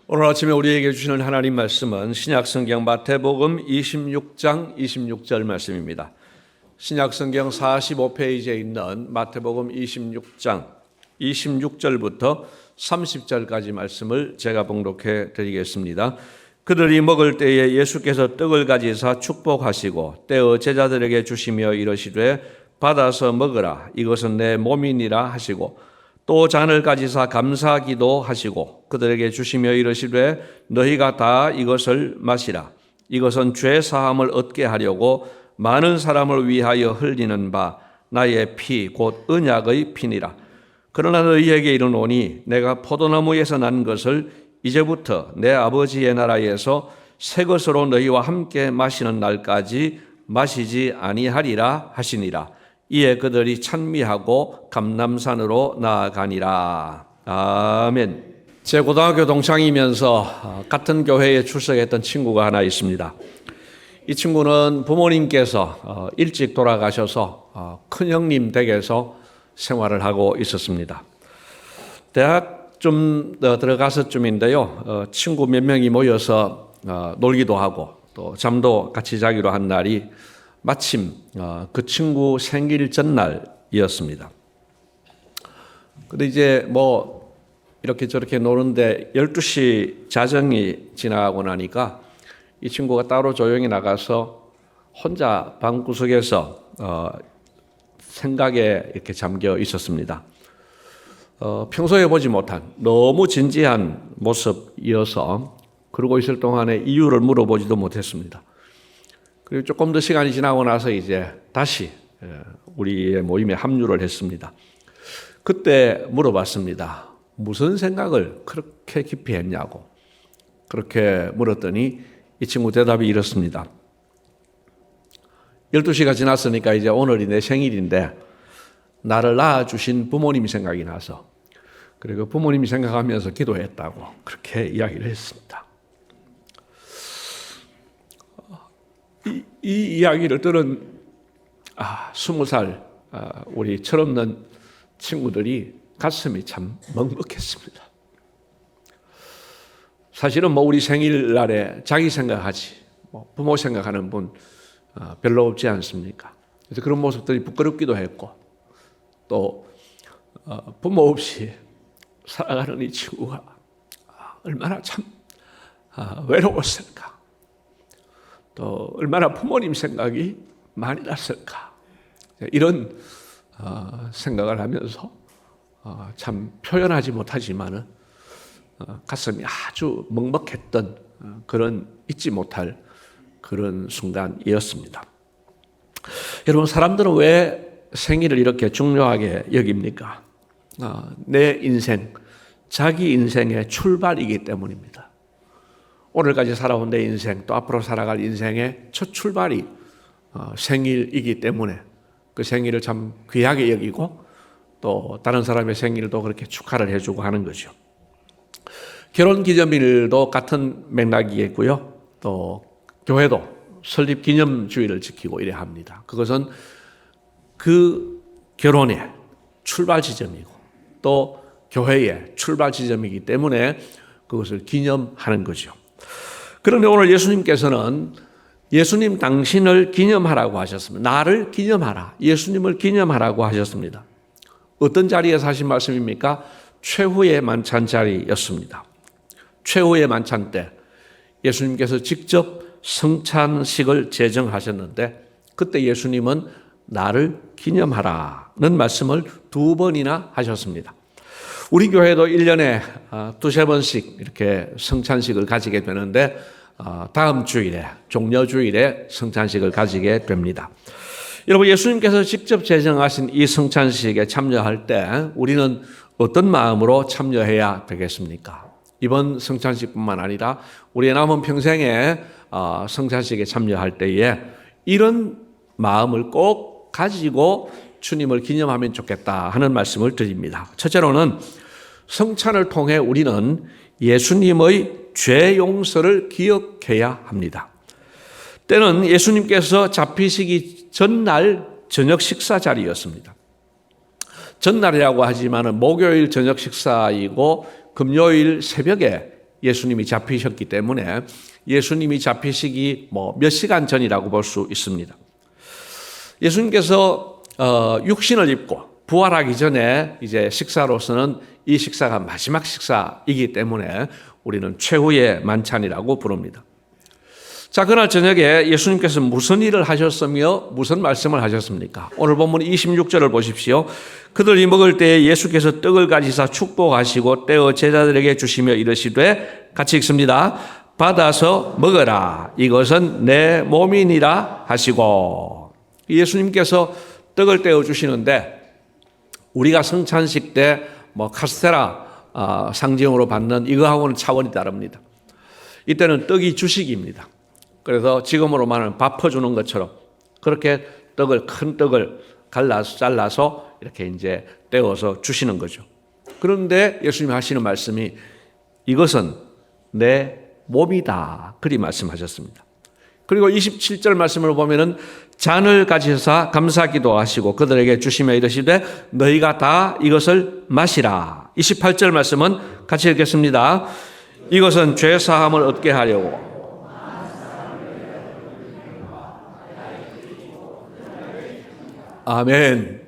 오늘 아침에 우리에게 주시는 하나님 말씀은 신약성경 마태복음 26장 26절 말씀입니다. 신약성경 45페이지에 있는 마태복음 26장 26절부터 30절까지 말씀을 제가 봉독해 드리겠습니다. 그들이 먹을 때에 예수께서 떡을 가지사 축복하시고 떼어 제자들에게 주시며 이르시되 받아서 먹으라, 이것은 내 몸이니라 하시고 또 잔을 가지사 감사기도 하시고 그들에게 주시며 이르시되 너희가 다 이것을 마시라, 이것은 죄 사함을 얻게 하려고 많은 사람을 위하여 흘리는 바 나의 피 곧 언약의 피니라. 그러나 너희에게 이르노니 내가 포도나무에서 난 것을 이제부터 내 아버지의 나라에서 새 것으로 너희와 함께 마시는 날까지 마시지 아니하리라 하시니라. 이에 그들이 찬미하고 감람산으로 나아가니라. 아멘. 제 고등학교 동창이면서 같은 교회에 출석했던 친구가 하나 있습니다. 이 친구는 부모님께서 일찍 돌아가셔서 큰형님 댁에서 생활을 하고 있었습니다. 대학 좀 들어가서 쯤인데요, 친구 몇 명이 모여서 놀기도 하고 또 잠도 같이 자기로 한 날이 마침 그 친구 생일 전날이었습니다. 근데 이제 이렇게 저렇게 노는데 12시 자정이 지나고 나니까 이 친구가 따로 조용히 나가서 혼자 방구석에서 생각에 이렇게 잠겨 있었습니다. 평소에 보지 못한 너무 진지한 모습이어서 그러고 있을 동안에 이유를 물어보지도 못했습니다. 그리고 조금 더 시간이 지나고 나서 이제 다시 우리의 모임에 합류를 했습니다. 그때 물어봤습니다. 무슨 생각을 그렇게 깊이 했냐고. 그렇게 물었더니 이 친구 대답이 이렇습니다. 12시가 지났으니까 이제 오늘이 내 생일인데 나를 낳아주신 부모님이 생각이 나서 그리고 부모님이 생각하면서 기도했다고 그렇게 이야기를 했습니다. 이 이야기를 들은 20살 우리 철없는 친구들이 가슴이 참 먹먹했습니다. 사실은 우리 생일날에 자기 생각하지 부모 생각하는 분 별로 없지 않습니까? 그래서 그런 모습들이 부끄럽기도 했고 또 부모 없이 살아가는 이 친구가 얼마나 참 외로웠을까, 또 얼마나 부모님 생각이 많이 났을까, 이런 생각을 하면서 참 표현하지 못하지만은 가슴이 아주 먹먹했던 그런 잊지 못할 그런 순간이었습니다. 여러분, 사람들은 왜 생일을 이렇게 중요하게 여깁니까? 내 인생, 자기 인생의 출발이기 때문입니다. 오늘까지 살아온 내 인생, 또 앞으로 살아갈 인생의 첫 출발이 생일이기 때문에 그 생일을 참 귀하게 여기고 또 다른 사람의 생일도 그렇게 축하를 해주고 하는 거죠. 결혼기념일도 같은 맥락이겠고요. 또 교회도 설립기념주의를 지키고 이래 합니다. 그것은 그 결혼의 출발 지점이고 또 교회의 출발 지점이기 때문에 그것을 기념하는 거죠. 그런데 오늘 예수님께서는 예수님 당신을 기념하라고 하셨습니다. 나를 기념하라, 예수님을 기념하라고 하셨습니다. 어떤 자리에서 하신 말씀입니까? 최후의 만찬 자리였습니다. 최후의 만찬 때 예수님께서 직접 성찬식을 제정하셨는데 그때 예수님은 나를 기념하라는 말씀을 2번이나 하셨습니다. 우리 교회도 1년에 2-3번씩 이렇게 성찬식을 가지게 되는데 다음 주일에 종려주일에 성찬식을 가지게 됩니다. 여러분, 예수님께서 직접 제정하신 이 성찬식에 참여할 때 우리는 어떤 마음으로 참여해야 되겠습니까? 이번 성찬식뿐만 아니라 우리의 남은 평생에 성찬식에 참여할 때에 이런 마음을 꼭 가지고 주님을 기념하면 좋겠다 하는 말씀을 드립니다. 첫째로는 성찬을 통해 우리는 예수님의 죄 용서를 기억해야 합니다. 때는 예수님께서 잡히시기 전날 저녁 식사 자리였습니다. 전날이라고 하지만 목요일 저녁 식사이고 금요일 새벽에 예수님이 잡히셨기 때문에 예수님이 잡히시기 몇 시간 전이라고 볼 수 있습니다. 예수님께서 육신을 입고 부활하기 전에 이제 식사로서는 이 식사가 마지막 식사이기 때문에 우리는 최후의 만찬이라고 부릅니다. 자, 그날 저녁에 예수님께서 무슨 일을 하셨으며 무슨 말씀을 하셨습니까? 오늘 본문 26절을 보십시오. 그들이 먹을 때에 예수께서 떡을 가지사 축복하시고 떼어 제자들에게 주시며 이르시되, 같이 읽습니다. 받아서 먹어라. 이것은 내 몸이니라 하시고. 예수님께서 떡을 떼어 주시는데 우리가 성찬식 때 카스테라 상징으로 받는 이거하고는 차원이 다릅니다. 이때는 떡이 주식입니다. 그래서 지금으로 말하면 밥 퍼주는 것처럼 그렇게 큰 떡을 잘라서 이렇게 이제 떼어서 주시는 거죠. 그런데 예수님이 하시는 말씀이 이것은 내 몸이다. 그리 말씀하셨습니다. 그리고 27절 말씀을 보면은 잔을 가지사 감사기도 하시고 그들에게 주시며 이르시되 너희가 다 이것을 마시라. 28절 말씀은 같이 읽겠습니다. 이것은 죄 사함을 얻게 하려고. 아멘.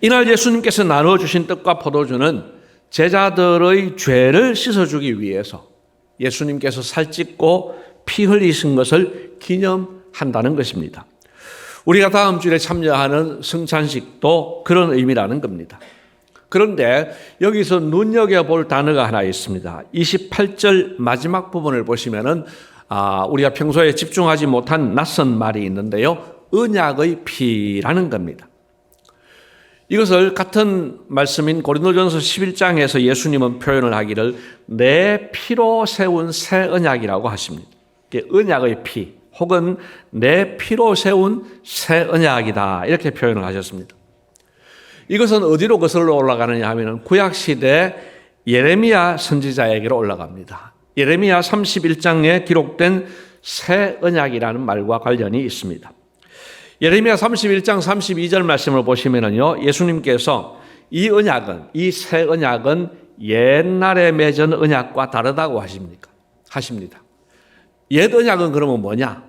이날 예수님께서 나누어 주신 떡과 포도주는 제자들의 죄를 씻어주기 위해서 예수님께서 살찢고 피 흘리신 것을 기념한다는 것입니다. 우리가 다음 주에 참여하는 성찬식도 그런 의미라는 겁니다. 그런데 여기서 눈여겨볼 단어가 하나 있습니다. 28절 마지막 부분을 보시면은 우리가 평소에 집중하지 못한 낯선 말이 있는데요. 언약의 피라는 겁니다. 이것을 같은 말씀인 고린도전서 11장에서 예수님은 표현을 하기를 내 피로 세운 새 언약이라고 하십니다. 언약의 피 혹은 내 피로 세운 새 언약이다 이렇게 표현을 하셨습니다. 이것은 어디로 거슬러 올라가느냐 하면 구약시대 예레미야 선지자에게로 올라갑니다. 예레미야 31장에 기록된 새 언약이라는 말과 관련이 있습니다. 예레미야 31장 32절 말씀을 보시면요, 예수님께서 이 새 언약은 옛날에 맺은 언약과 다르다고 하십니다. 옛 언약은 그러면 뭐냐?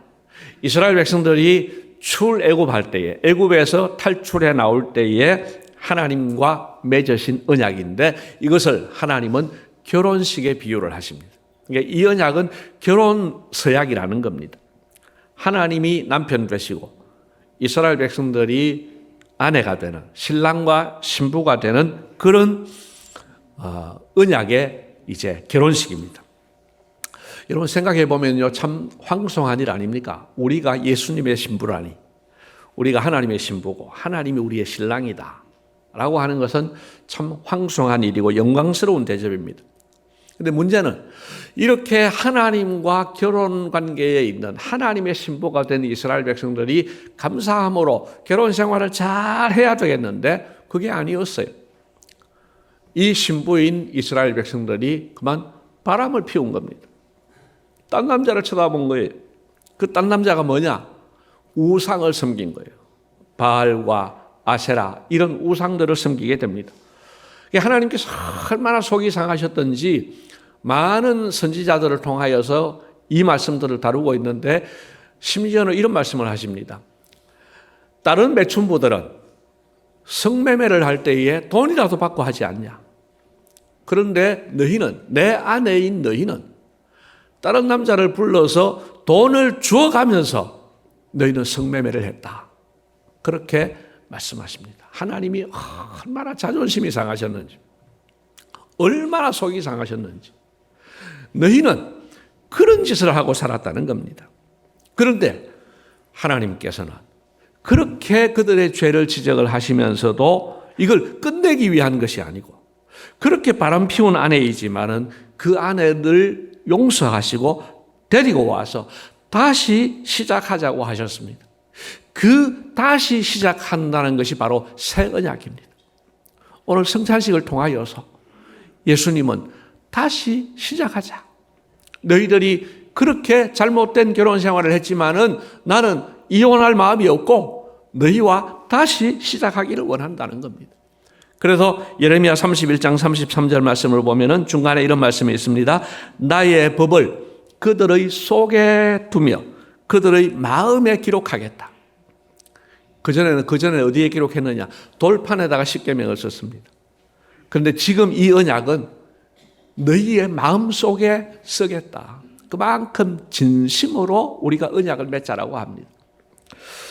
이스라엘 백성들이 출애굽할 때에, 애굽에서 탈출해 나올 때에 하나님과 맺으신 언약인데 이것을 하나님은 결혼식에 비유를 하십니다. 그러니까 이 언약은 결혼 서약이라는 겁니다. 하나님이 남편 되시고 이스라엘 백성들이 아내가 되는, 신랑과 신부가 되는 그런 언약의 이제 결혼식입니다. 여러분 생각해 보면요, 참 황송한 일 아닙니까? 우리가 예수님의 신부라니, 우리가 하나님의 신부고 하나님이 우리의 신랑이다라고 하는 것은 참 황송한 일이고 영광스러운 대접입니다. 그런데 문제는 이렇게 하나님과 결혼 관계에 있는 하나님의 신부가 된 이스라엘 백성들이 감사함으로 결혼 생활을 잘 해야 되겠는데 그게 아니었어요. 이 신부인 이스라엘 백성들이 그만 바람을 피운 겁니다. 딴 남자를 쳐다본 거예요. 그 딴 남자가 뭐냐? 우상을 섬긴 거예요. 바알과 아세라 이런 우상들을 섬기게 됩니다. 하나님께서 얼마나 속이 상하셨던지 많은 선지자들을 통하여서 이 말씀들을 다루고 있는데 심지어는 이런 말씀을 하십니다. 다른 매춘부들은 성매매를 할 때에 돈이라도 받고 하지 않냐? 그런데 너희는, 내 아내인 너희는 다른 남자를 불러서 돈을 주어가면서 너희는 성매매를 했다. 그렇게 말씀하십니다. 하나님이 얼마나 자존심이 상하셨는지, 얼마나 속이 상하셨는지. 너희는 그런 짓을 하고 살았다는 겁니다. 그런데 하나님께서는 그렇게 그들의 죄를 지적을 하시면서도 이걸 끝내기 위한 것이 아니고 그렇게 바람 피운 아내이지만은 그 아내를 용서하시고 데리고 와서 다시 시작하자고 하셨습니다. 그 다시 시작한다는 것이 바로 새 언약입니다. 오늘 성찬식을 통하여서 예수님은 다시 시작하자. 너희들이 그렇게 잘못된 결혼 생활을 했지만은 나는 이혼할 마음이 없고 너희와 다시 시작하기를 원한다는 겁니다. 그래서 예레미야 31장 33절 말씀을 보면은 중간에 이런 말씀이 있습니다. 나의 법을 그들의 속에 두며 그들의 마음에 기록하겠다. 그 전에 어디에 기록했느냐? 돌판에다가 십계명을 썼습니다. 그런데 지금 이 언약은 너희의 마음 속에 쓰겠다. 그만큼 진심으로 우리가 언약을 맺자라고 합니다.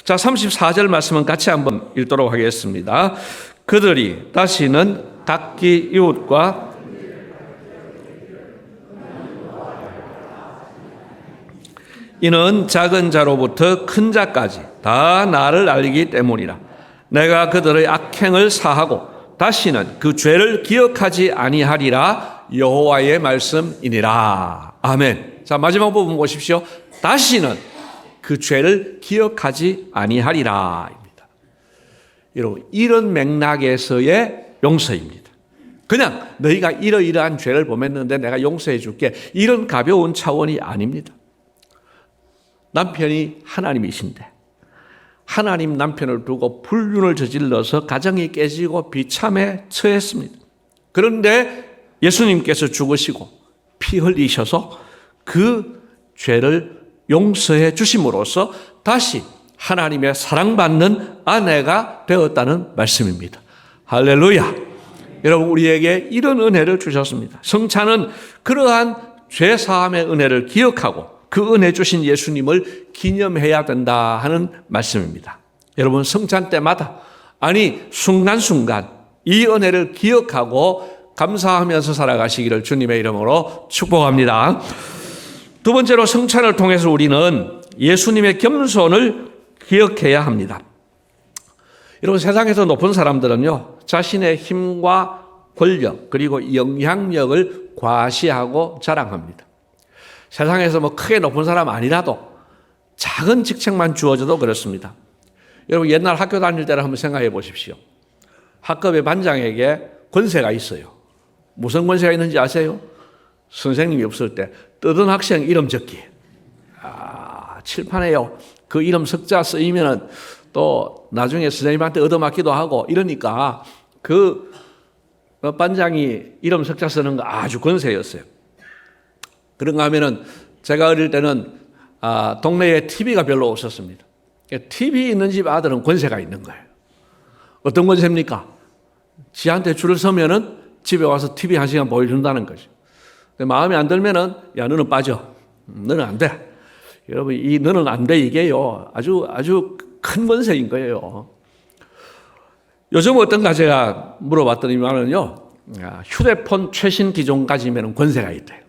자, 34절 말씀은 같이 한번 읽도록 하겠습니다. 그들이 다시는 각기 이웃과 이는 작은 자로부터 큰 자까지 다 나를 알기 때문이라. 내가 그들의 악행을 사하고 다시는 그 죄를 기억하지 아니하리라. 여호와의 말씀이니라. 아멘. 자, 마지막 부분 보십시오. 다시는 그 죄를 기억하지 아니하리라. 여러분, 이런 맥락에서의 용서입니다. 그냥 너희가 이러이러한 죄를 범했는데 내가 용서해 줄게. 이런 가벼운 차원이 아닙니다. 남편이 하나님이신데 하나님 남편을 두고 불륜을 저질러서 가정이 깨지고 비참에 처했습니다. 그런데 예수님께서 죽으시고 피 흘리셔서 그 죄를 용서해 주심으로써 다시 하나님의 사랑받는 아내가 되었다는 말씀입니다. 할렐루야. 여러분, 우리에게 이런 은혜를 주셨습니다. 성찬은 그러한 죄사함의 은혜를 기억하고 그 은혜 주신 예수님을 기념해야 된다 하는 말씀입니다. 여러분, 성찬 때마다, 아니 순간순간 이 은혜를 기억하고 감사하면서 살아가시기를 주님의 이름으로 축복합니다. 두 번째로, 성찬을 통해서 우리는 예수님의 겸손을 기억해야 합니다. 여러분, 세상에서 높은 사람들은요, 자신의 힘과 권력 그리고 영향력을 과시하고 자랑합니다. 세상에서 뭐 크게 높은 사람 아니라도 작은 직책만 주어져도 그렇습니다. 여러분, 옛날 학교 다닐 때를 한번 생각해 보십시오. 학급의 반장에게 권세가 있어요. 무슨 권세가 있는지 아세요? 선생님이 없을 때 뜨던 학생 이름 적기. 칠판에요. 그 이름 석자 쓰이면은 또 나중에 선생님한테 얻어맞기도 하고 이러니까 그 반장이 이름 석자 쓰는 거 아주 권세였어요. 그런가 하면은 제가 어릴 때는 동네에 TV가 별로 없었습니다. TV 있는 집 아들은 권세가 있는 거예요. 어떤 권세입니까? 지한테 줄을 서면은 집에 와서 TV 1시간 보여준다는 거죠. 마음에 안 들면은 야, 너는 빠져. 너는 안 돼. 여러분, 이 너는 안 돼 이게요, 아주 큰 권세인 거예요. 요즘 어떤가 제가 물어봤더니만은요, 휴대폰 최신 기종까지면 권세가 있대요.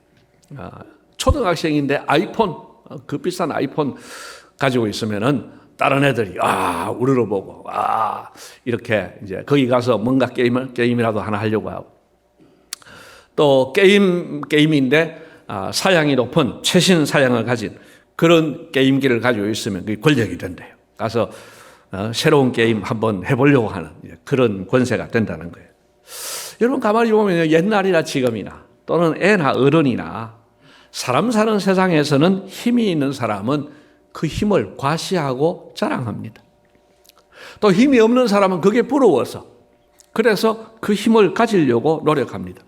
초등학생인데 아이폰, 그 비싼 아이폰 가지고 있으면은 다른 애들이 우르르보고 이렇게 이제 거기 가서 뭔가 게임이라도 하나 하려고 하고, 또 게임인데 사양이 높은 최신 사양을 가진 그런 게임기를 가지고 있으면 그게 권력이 된대요. 가서 새로운 게임 한번 해보려고 하는 그런 권세가 된다는 거예요. 여러분, 가만히 보면 옛날이나 지금이나 또는 애나 어른이나 사람 사는 세상에서는 힘이 있는 사람은 그 힘을 과시하고 자랑합니다. 또 힘이 없는 사람은 그게 부러워서, 그래서 그 힘을 가지려고 노력합니다.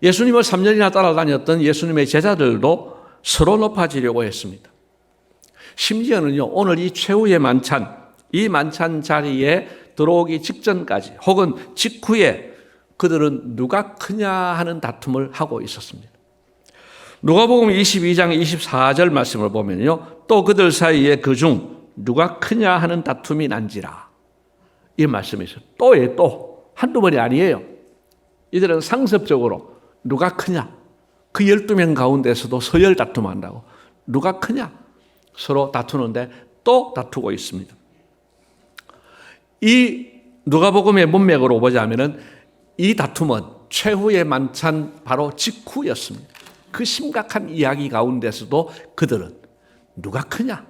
예수님을 3년이나 따라다녔던 예수님의 제자들도 서로 높아지려고 했습니다. 심지어는요, 오늘 이 최후의 만찬, 이 만찬 자리에 들어오기 직전까지 혹은 직후에 그들은 누가 크냐 하는 다툼을 하고 있었습니다. 누가복음 22장 24절 말씀을 보면요, 또 그들 사이에 그중 누가 크냐 하는 다툼이 난지라, 이 말씀이 있어요. 또예요, 또. 한두 번이 아니에요. 이들은 상습적으로 누가 크냐, 그 12명 가운데서도 서열 다툼한다고 누가 크냐 서로 다투는데 또 다투고 있습니다. 이 누가복음의 문맥으로 보자면은 이 다툼은 최후의 만찬 바로 직후였습니다. 그 심각한 이야기 가운데서도 그들은 누가 크냐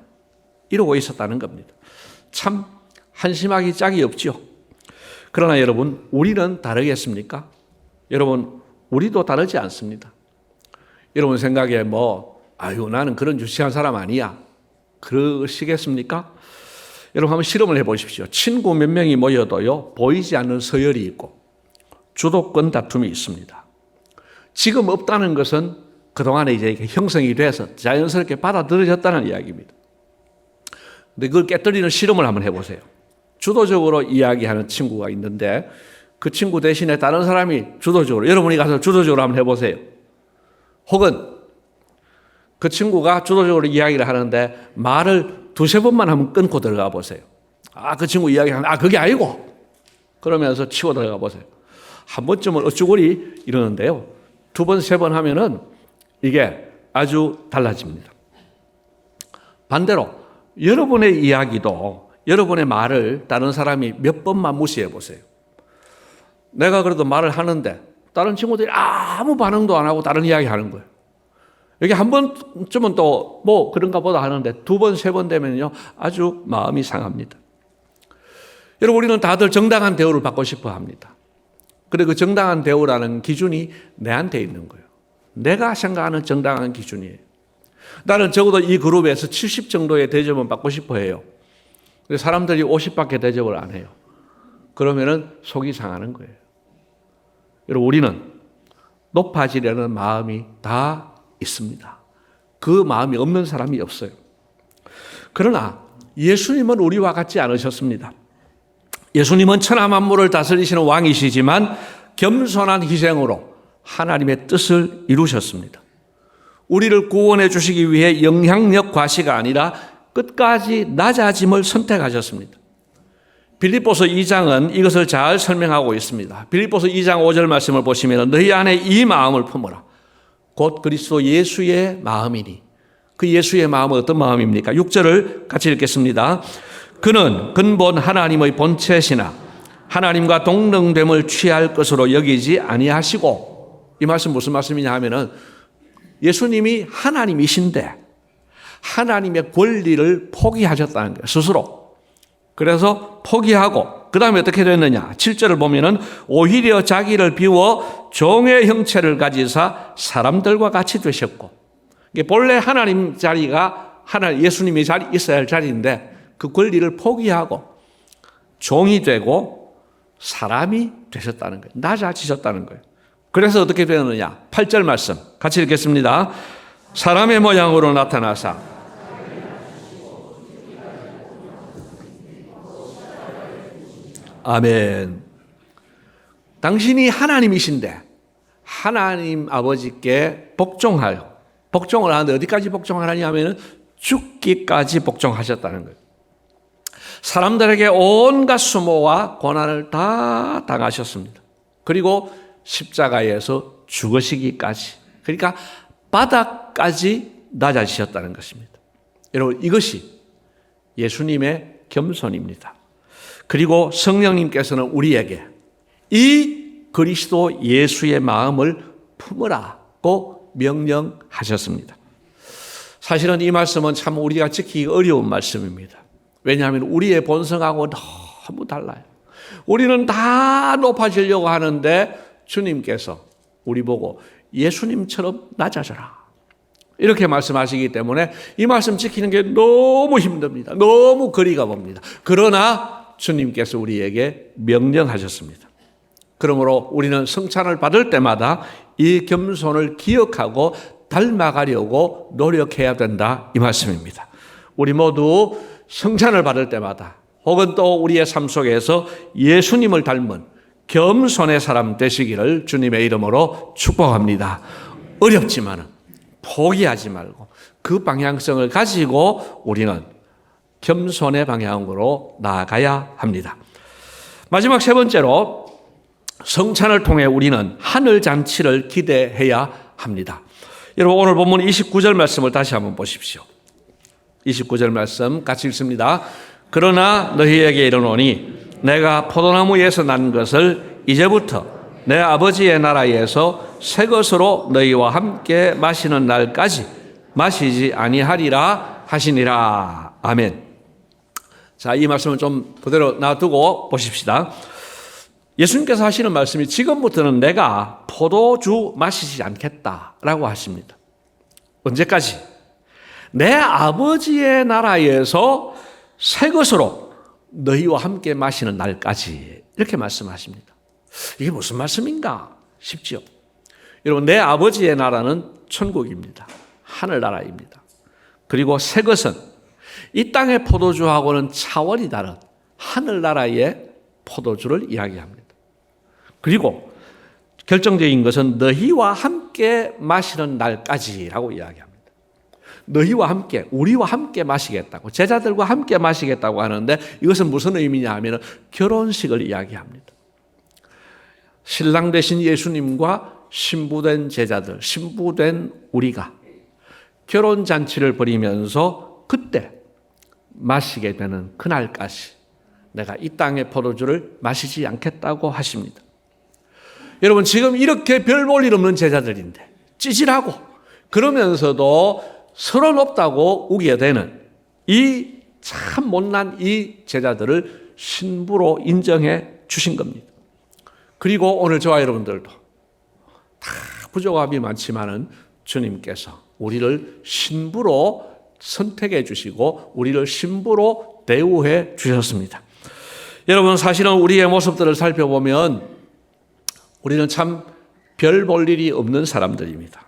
이러고 있었다는 겁니다. 참 한심하기 짝이 없지요. 그러나 여러분, 우리는 다르겠습니까? 여러분, 우리도 다르지 않습니다. 여러분 생각에 나는 그런 유치한 사람 아니야, 그러시겠습니까? 여러분 한번 실험을 해보십시오. 친구 몇 명이 모여도요, 보이지 않는 서열이 있고 주도권 다툼이 있습니다. 지금 없다는 것은 그동안에 이제 형성이 돼서 자연스럽게 받아들여졌다는 이야기입니다. 근데 그걸 깨뜨리는 실험을 한번 해보세요. 주도적으로 이야기하는 친구가 있는데 그 친구 대신에 다른 사람이 주도적으로, 여러분이 가서 주도적으로 한번 해보세요. 혹은 그 친구가 주도적으로 이야기를 하는데 말을 두세 번만 한번 끊고 들어가 보세요. 그 친구 이야기하는, 그게 아니고! 그러면서 치고 들어가 보세요. 한 번쯤은 어쭈구리 이러는데요. 두 번, 세 번 하면은 이게 아주 달라집니다. 반대로 여러분의 이야기도, 여러분의 말을 다른 사람이 몇 번만 무시해 보세요. 내가 그래도 말을 하는데 다른 친구들이 아무 반응도 안 하고 다른 이야기 하는 거예요. 여기 한 번쯤은 또 뭐 그런가 보다 하는데 두 번, 세 번 되면요 아주 마음이 상합니다. 여러분, 우리는 다들 정당한 대우를 받고 싶어 합니다. 그리고 그 정당한 대우라는 기준이 내한테 있는 거예요. 내가 생각하는 정당한 기준이에요. 나는 적어도 이 그룹에서 70 정도의 대접은 받고 싶어 해요. 사람들이 50밖에 대접을 안 해요. 그러면은 속이 상하는 거예요. 여러분, 우리는 높아지려는 마음이 다 있습니다. 그 마음이 없는 사람이 없어요. 그러나 예수님은 우리와 같지 않으셨습니다. 예수님은 천하 만물을 다스리시는 왕이시지만 겸손한 희생으로 하나님의 뜻을 이루셨습니다. 우리를 구원해 주시기 위해 영향력 과시가 아니라 끝까지 낮아짐을 선택하셨습니다. 빌립보서 2장은 이것을 잘 설명하고 있습니다. 빌립보서 2장 5절 말씀을 보시면 너희 안에 이 마음을 품어라. 곧 그리스도 예수의 마음이니. 그 예수의 마음은 어떤 마음입니까? 6절을 같이 읽겠습니다. 그는 근본 하나님의 본체시나 하나님과 동등됨을 취할 것으로 여기지 아니하시고, 이 말씀 무슨 말씀이냐 하면은 예수님이 하나님이신데 하나님의 권리를 포기하셨다는 거예요, 스스로. 그래서 포기하고 그 다음에 어떻게 됐느냐, 7절을 보면은 오히려 자기를 비워 종의 형체를 가지사 사람들과 같이 되셨고, 이게 본래 하나님 자리가 예수님이 있어야 할 자리인데 그 권리를 포기하고 종이 되고 사람이 되셨다는 거예요. 낮아지셨다는 거예요. 그래서 어떻게 되느냐, 8절 말씀 같이 읽겠습니다. 사람의 모양으로 나타나사 아멘. 당신이 하나님이신데 하나님 아버지께 복종을 하는데 어디까지 복종하느냐 하면 죽기까지 복종하셨다는 거예요. 사람들에게 온갖 수모와 고난을 다 당하셨습니다. 그리고 십자가에서 죽으시기까지, 그러니까 바닥까지 낮아지셨다는 것입니다. 여러분, 이것이 예수님의 겸손입니다. 그리고 성령님께서는 우리에게 이 그리스도 예수의 마음을 품으라고 명령하셨습니다. 사실은 이 말씀은 참 우리가 지키기 어려운 말씀입니다. 왜냐하면 우리의 본성하고 너무 달라요. 우리는 다 높아지려고 하는데 주님께서 우리 보고 예수님처럼 낮아져라, 이렇게 말씀하시기 때문에 이 말씀 지키는 게 너무 힘듭니다. 너무 거리가 멉니다. 그러나 주님께서 우리에게 명령하셨습니다. 그러므로 우리는 성찬을 받을 때마다 이 겸손을 기억하고 닮아가려고 노력해야 된다, 이 말씀입니다. 우리 모두 성찬을 받을 때마다 혹은 또 우리의 삶 속에서 예수님을 닮은 겸손의 사람 되시기를 주님의 이름으로 축복합니다. 어렵지만 포기하지 말고 그 방향성을 가지고 우리는 겸손의 방향으로 나아가야 합니다. 마지막 세 번째로, 성찬을 통해 우리는 하늘 잔치를 기대해야 합니다. 여러분, 오늘 본문 29절 말씀을 다시 한번 보십시오. 29절 말씀 같이 읽습니다. 그러나 너희에게 이르노니 내가 포도나무에서 난 것을 이제부터 내 아버지의 나라에서 새 것으로 너희와 함께 마시는 날까지 마시지 아니하리라 하시니라. 아멘. 자, 이 말씀을 좀 그대로 놔두고 보십시다. 예수님께서 하시는 말씀이 지금부터는 내가 포도주 마시지 않겠다라고 하십니다. 언제까지? 내 아버지의 나라에서 새 것으로 너희와 함께 마시는 날까지 이렇게 말씀하십니다. 이게 무슨 말씀인가 싶죠. 여러분, 내 아버지의 나라는 천국입니다. 하늘나라입니다. 그리고 새 것은 이 땅의 포도주하고는 차원이 다른 하늘나라의 포도주를 이야기합니다. 그리고 결정적인 것은 너희와 함께 마시는 날까지라고 이야기합니다. 너희와 함께, 우리와 함께 마시겠다고, 제자들과 함께 마시겠다고 하는데 이것은 무슨 의미냐 하면 결혼식을 이야기합니다. 신랑 되신 예수님과 신부된 제자들, 신부된 우리가 결혼잔치를 벌이면서 그때 마시게 되는 그날까지 내가 이 땅의 포도주를 마시지 않겠다고 하십니다. 여러분, 지금 이렇게 별 볼 일 없는 제자들인데 찌질하고 그러면서도 서론 없다고 우기게 되는 이 참 못난 이 제자들을 신부로 인정해 주신 겁니다. 그리고 오늘 저와 여러분들도 다 부족함이 많지만은 주님께서 우리를 신부로 선택해 주시고 우리를 신부로 대우해 주셨습니다. 여러분, 사실은 우리의 모습들을 살펴보면 우리는 참 별 볼 일이 없는 사람들입니다.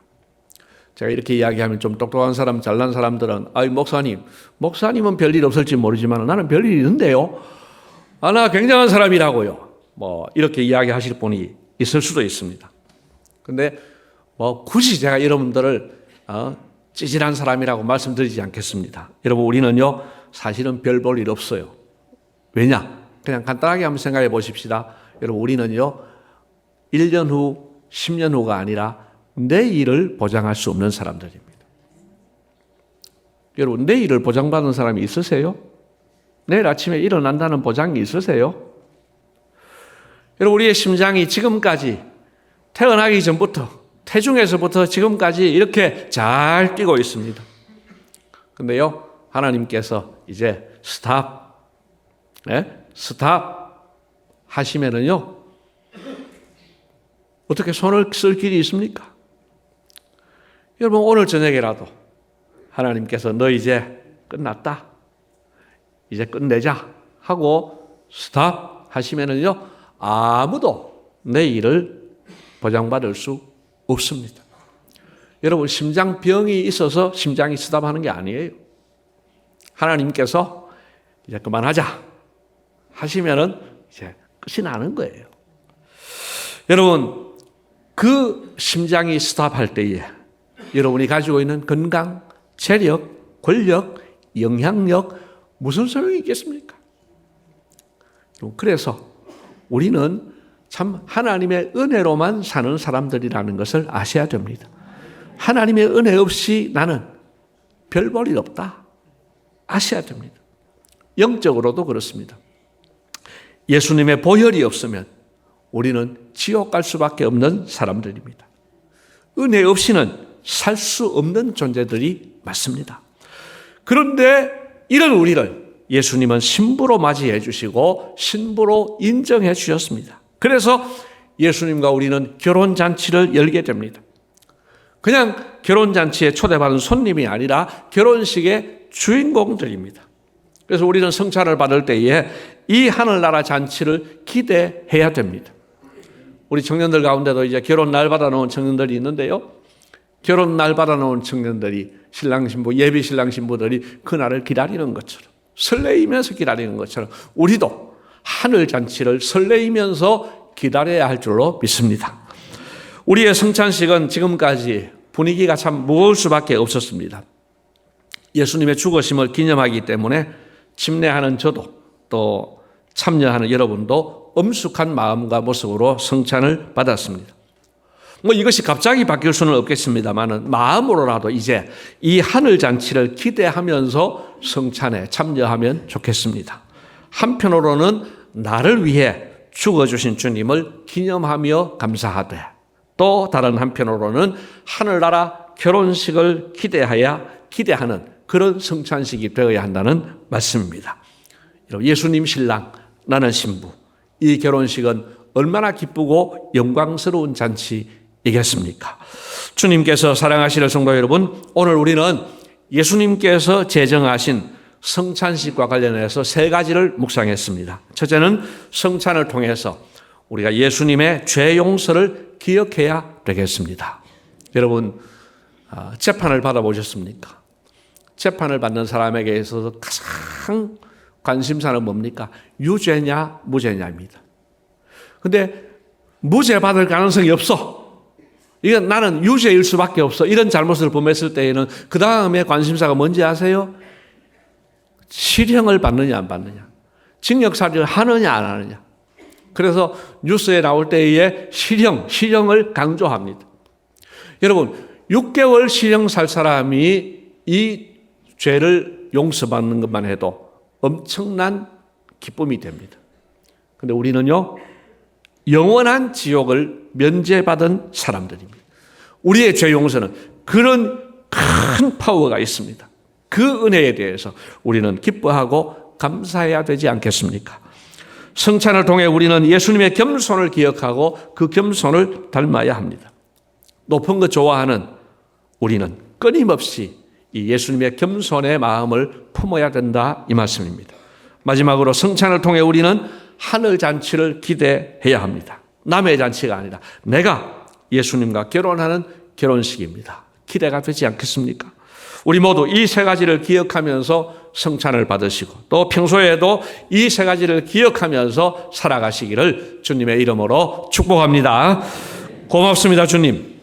제가 이렇게 이야기하면 좀 똑똑한 사람, 잘난 사람들은 아이 목사님은 별일 없을지 모르지만 나는 별일이 있는데요. 나 굉장한 사람이라고요. 이렇게 이야기하실 분이 있을 수도 있습니다. 근데 굳이 제가 여러분들을 찌질한 사람이라고 말씀드리지 않겠습니다. 여러분, 우리는요 사실은 별 볼 일 없어요. 왜냐? 그냥 간단하게 한번 생각해 보십시다. 여러분, 우리는요 1년 후, 10년 후가 아니라 내일을 보장할 수 없는 사람들입니다. 여러분, 내일을 보장받는 사람이 있으세요? 내일 아침에 일어난다는 보장이 있으세요? 여러분, 우리의 심장이 지금까지 태어나기 전부터, 태중에서부터 지금까지 이렇게 잘 뛰고 있습니다. 근데요, 하나님께서 이제 스탑 하시면은요, 어떻게 손을 쓸 길이 있습니까? 여러분, 오늘 저녁에라도 하나님께서 너 이제 끝났다, 이제 끝내자 하고 스탑 하시면은요, 아무도 내 일을 보장받을 수 없습니다. 여러분, 심장병이 있어서 심장이 스탑하는 게 아니에요. 하나님께서 이제 그만하자 하시면은 이제 끝이 나는 거예요. 여러분, 그 심장이 스탑할 때에 여러분이 가지고 있는 건강, 체력, 권력, 영향력 무슨 소용이 있겠습니까? 그래서 우리는 참 하나님의 은혜로만 사는 사람들이라는 것을 아셔야 됩니다. 하나님의 은혜 없이 나는 별 볼 일 없다 아셔야 됩니다. 영적으로도 그렇습니다. 예수님의 보혈이 없으면 우리는 지옥 갈 수밖에 없는 사람들입니다. 은혜 없이는 살 수 없는 존재들이 맞습니다. 그런데 이런 우리를 예수님은 신부로 맞이해 주시고 신부로 인정해 주셨습니다. 그래서 예수님과 우리는 결혼잔치를 열게 됩니다. 그냥 결혼잔치에 초대받은 손님이 아니라 결혼식의 주인공들입니다. 그래서 우리는 성찬을 받을 때에 이 하늘나라 잔치를 기대해야 됩니다. 우리 청년들 가운데도 이제 결혼 날 받아놓은 청년들이 있는데요. 결혼 날 받아놓은 청년들이 신랑 신부, 예비 신랑 신부들이 그날을 기다리는 것처럼, 설레이면서 기다리는 것처럼 우리도 하늘 잔치를 설레이면서 기다려야 할 줄로 믿습니다. 우리의 성찬식은 지금까지 분위기가 참 무거울 수밖에 없었습니다. 예수님의 죽으심을 기념하기 때문에 침례하는 저도 또 참여하는 여러분도 엄숙한 마음과 모습으로 성찬을 받았습니다. 이것이 갑자기 바뀔 수는 없겠습니다만 마음으로라도 이제 이 하늘 잔치를 기대하면서 성찬에 참여하면 좋겠습니다. 한편으로는 나를 위해 죽어주신 주님을 기념하며 감사하되, 또 다른 한편으로는 하늘나라 결혼식을 기대하는 그런 성찬식이 되어야 한다는 말씀입니다. 예수님 신랑, 나는 신부, 이 결혼식은 얼마나 기쁘고 영광스러운 잔치이겠습니까? 주님께서 사랑하시는 성도 여러분, 오늘 우리는 예수님께서 제정하신 성찬식과 관련해서 세 가지를 묵상했습니다. 첫째는 성찬을 통해서 우리가 예수님의 죄 용서를 기억해야 되겠습니다. 여러분, 재판을 받아보셨습니까? 재판을 받는 사람에게 있어서 가장 관심사는 뭡니까? 유죄냐 무죄냐입니다. 근데 무죄 받을 가능성이 없어. 이건 나는 유죄일 수밖에 없어. 이런 잘못을 범했을 때에는 그 다음에 관심사가 뭔지 아세요? 실형을 받느냐 안 받느냐, 징역살이를 하느냐 안 하느냐. 그래서 뉴스에 나올 때에 실형을 강조합니다. 여러분, 6개월 실형 살 사람이 이 죄를 용서받는 것만 해도 엄청난 기쁨이 됩니다. 그런데 우리는요, 영원한 지옥을 면제받은 사람들입니다. 우리의 죄 용서는 그런 큰 파워가 있습니다. 그 은혜에 대해서 우리는 기뻐하고 감사해야 되지 않겠습니까? 성찬을 통해 우리는 예수님의 겸손을 기억하고 그 겸손을 닮아야 합니다. 높은 것 좋아하는 우리는 끊임없이 이 예수님의 겸손의 마음을 품어야 된다, 이 말씀입니다. 마지막으로 성찬을 통해 우리는 하늘 잔치를 기대해야 합니다. 남의 잔치가 아니라 내가 예수님과 결혼하는 결혼식입니다. 기대가 되지 않겠습니까? 우리 모두 이 세 가지를 기억하면서 성찬을 받으시고 또 평소에도 이 세 가지를 기억하면서 살아가시기를 주님의 이름으로 축복합니다. 고맙습니다, 주님.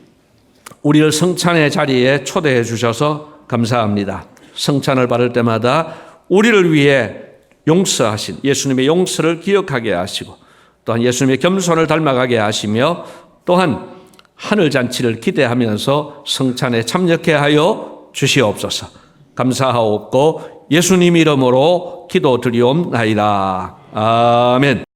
우리를 성찬의 자리에 초대해 주셔서 감사합니다. 성찬을 받을 때마다 우리를 위해 용서하신 예수님의 용서를 기억하게 하시고 또한 예수님의 겸손을 닮아가게 하시며 또한 하늘잔치를 기대하면서 성찬에 참여케 하여 주시옵소서. 감사하옵고 예수님 이름으로 기도드리옵나이다. 아멘.